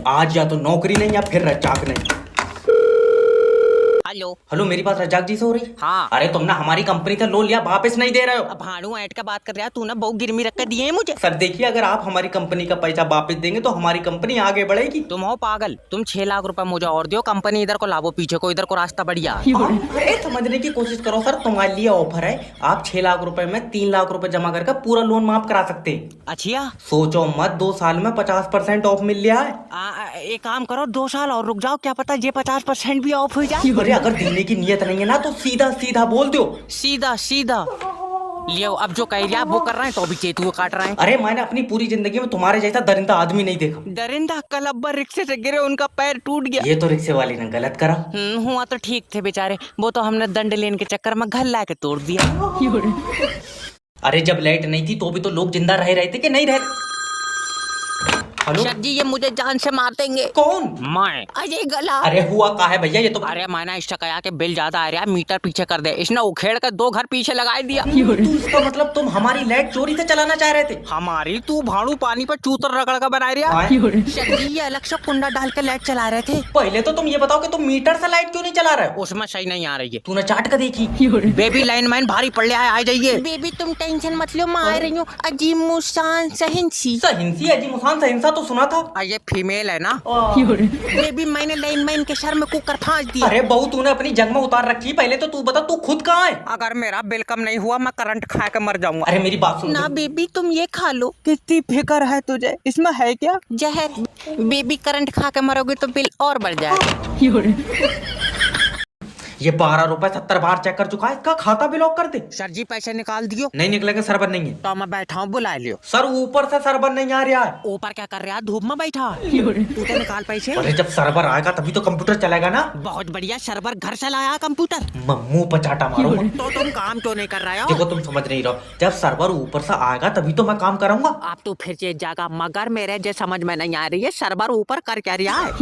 आज या तो नौकरी नहीं या फिर रज्जाक नहीं। हेलो। हेलो, मेरी बात रज्जाक जी से हो रही? हाँ। अरे तुम ना हमारी कंपनी से लोन लिया, वापस नहीं दे रहे हो। अब भाड़ू ऐट का बात कर रहा है तू ना, बहुत गिरमी रख कर दिए है मुझे। सर देखिए, अगर आप हमारी कंपनी का पैसा वापस देंगे तो हमारी कंपनी आगे बढ़ेगी। तुम हो पागल, तुम 6 लाख रुपए मुझे और दो, कंपनी इधर को लावो, पीछे को इधर को रास्ता बढ़िया। अरे समझने की कोशिश करो सर, तुम्हारे लिए ऑफर है। आप 6 लाख रुपए में 3 लाख रुपए जमा करके पूरा लोन माफ करा सकते हैं। अच्छा, सोचो मत, 2 साल में 50% ऑफ मिल रहा है। एक काम करो, 2 साल और रुक जाओ, क्या पता ये 50% भी ऑफ हो जाए। अरे अगर देने की नियत नहीं है ना तो सीधा सीधा बोल दो। सीधा सीधा लियो, अब जो कह रहा वो कर रहे हैं तो भी चेतुए काट रहे हैं। अरे मैंने अपनी पूरी जिंदगी में तुम्हारे जैसा दरिंदा आदमी नहीं देखा। दरिंदा कल अब्बा रिक्शे से गिरे, उनका पैर टूट गया। ये तो रिक्शे वाले ने गलत करा। हुआ तो ठीक थे बेचारे, वो तो हमने दंड लेने के चक्कर में घर ला के तोड़ दिया। अरे जब लाइट नहीं थी तो भी तो लोग जिंदा रह रहे थे कि नहीं रह? हेलो सर जी, ये मुझे जान से मार देंगे। कौन? मैं। अजय गला। अरे हुआ का है भैया, ये तो अरे मैंने इससे कहा कि बिल ज्यादा आ रहा है, मीटर पीछे कर दे। इसने उखेड़ कर 2 घर पीछे लगा दिया। तो इसका मतलब तुम हमारी लाइट चोरी से चलाना चाह रहे थे? हमारी तू भाड़ू पानी पर चूतर रगड़ कर बना रहा। सर जी, ये अलग से कुंडा डाल के लाइट चला रहे थे। पहले तो तुम ये बताओ कि तुम मीटर से लाइट क्यों नहीं चला रहे हो? उसमें सही नहीं आ रही है। तूने चाट कर देखी? बेबी लाइन मैन भारी पड़ रहा है, आ जाइए। बेबी तुम टेंशन मत लो, मैं आ रही हूँ। अजीब मुसान सहिंसी। सहिंसी अजी मुसान सहिंसा तो सुना था। ये फीमेल है ना। बेबी मैंने लाइन मैन के सर में कुकर फांस दिया। अरे बहू तूने अपनी जंग में उतार रखी, पहले तो तू बता तू खुद कहाँ है? अगर मेरा बिल कम नहीं हुआ मैं करंट खा के मर जाऊंगा। अरे मेरी बात सुन ना बेबी तुम ये खा लो। कितनी फिक्र है तुझे, इसमें है क्या जहर? बेबी करंट खा के मरोगे तो बिल और बढ़ जाएगा। ये 12 रुपए 70 बार चेक कर चुका है, इसका खाता भी लॉक कर दे। सर जी पैसे निकाल दियो। नहीं निकलेगा, सर्वर नहीं है। तो मैं बैठा हूँ, बुला लियो। सर ऊपर से सर्वर नहीं आ रहा है। ऊपर क्या कर रहा है, धूप में बैठा। तू तो निकाल पैसे। अरे जब सर्वर आएगा तभी तो कंप्यूटर चलेगा ना। बहुत बढ़िया, सर्वर घर से लाया कंप्यूटर। मुंह पचाटा मारो। तो तुम काम क्यों नहीं कर रहे हो? देखो तुम समझ नहीं रहो, जब सर्वर ऊपर से आएगा तभी तो मैं काम करूंगा। आप तो फिर चेत जागा, मगर मेरे जो समझ में नहीं आ रही है, सर्वर ऊपर कर क्या रहा है?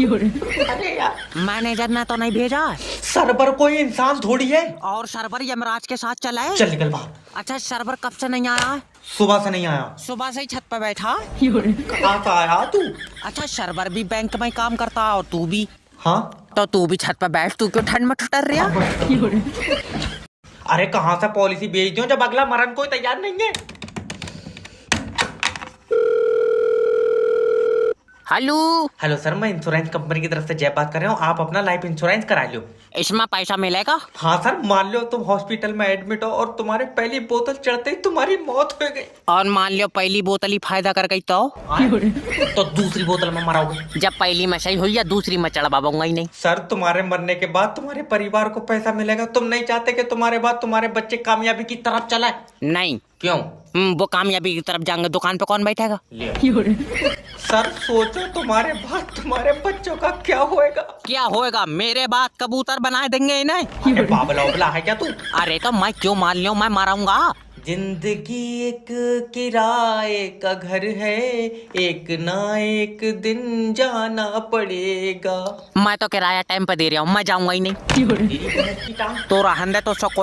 अरे यार, मैनेजर ने तो नहीं भेजा। सर्वर कोई इंसान थोड़ी है। और सर्वर यमराज के साथ चला है। चल निकल बाहर। अच्छा, सर्वर कब से नहीं आ रहा है? सुबह से नहीं आया। सुबह से ही छत पर बैठा। कहाँ से आया तू? अच्छा, सर्वर भी बैंक में काम करता और तू भी? हाँ तो तू भी छत पर बैठ, तू क्यों ठंड में ठुटर रहा? अरे कहाँ से पॉलिसी भेज दो जब अगला मरण कोई तैयार नहीं है। हेलो। हेलो सर, मैं इंश्योरेंस कंपनी की तरफ से जय बात कर रहा हूँ। आप अपना लाइफ इंश्योरेंस करा लो। इसमें पैसा मिलेगा? हाँ सर, मान लो तुम हॉस्पिटल में एडमिट हो और तुम्हारी पहली बोतल चढ़ते ही तुम्हारी मौत हो गई। और मान लो पहली बोतल ही फायदा कर गई तो दूसरी बोतल में मराओगे? जब पहली में सही हुई या दूसरी में चढ़वाऊंगा ही नहीं। सर तुम्हारे मरने के बाद तुम्हारे परिवार को पैसा मिलेगा। तुम नहीं चाहते कि तुम्हारे बाद तुम्हारे बच्चे कामयाबी की तरफ चलाए? नहीं। क्यों? वो कामयाबी की तरफ जाएंगे, दुकान पे कौन बैठेगा? सर सोचो तुम्हारे बाद तुम्हारे बच्चों का क्या होएगा? क्या होएगा? मेरे बाद कबूतर बना देंगे इन्हें। अरे बाबला उबला है क्या तू? अरे तो मैं क्यों मान लियो, मैं मारूंगा। जिंदगी एक किराए का घर है, एक ना एक दिन जाना पड़ेगा। मैं तो किराया टाइम पे दे रहा हूँ, मैं जाऊंगा ही नहीं। तो रहने दे, तो उसका कोई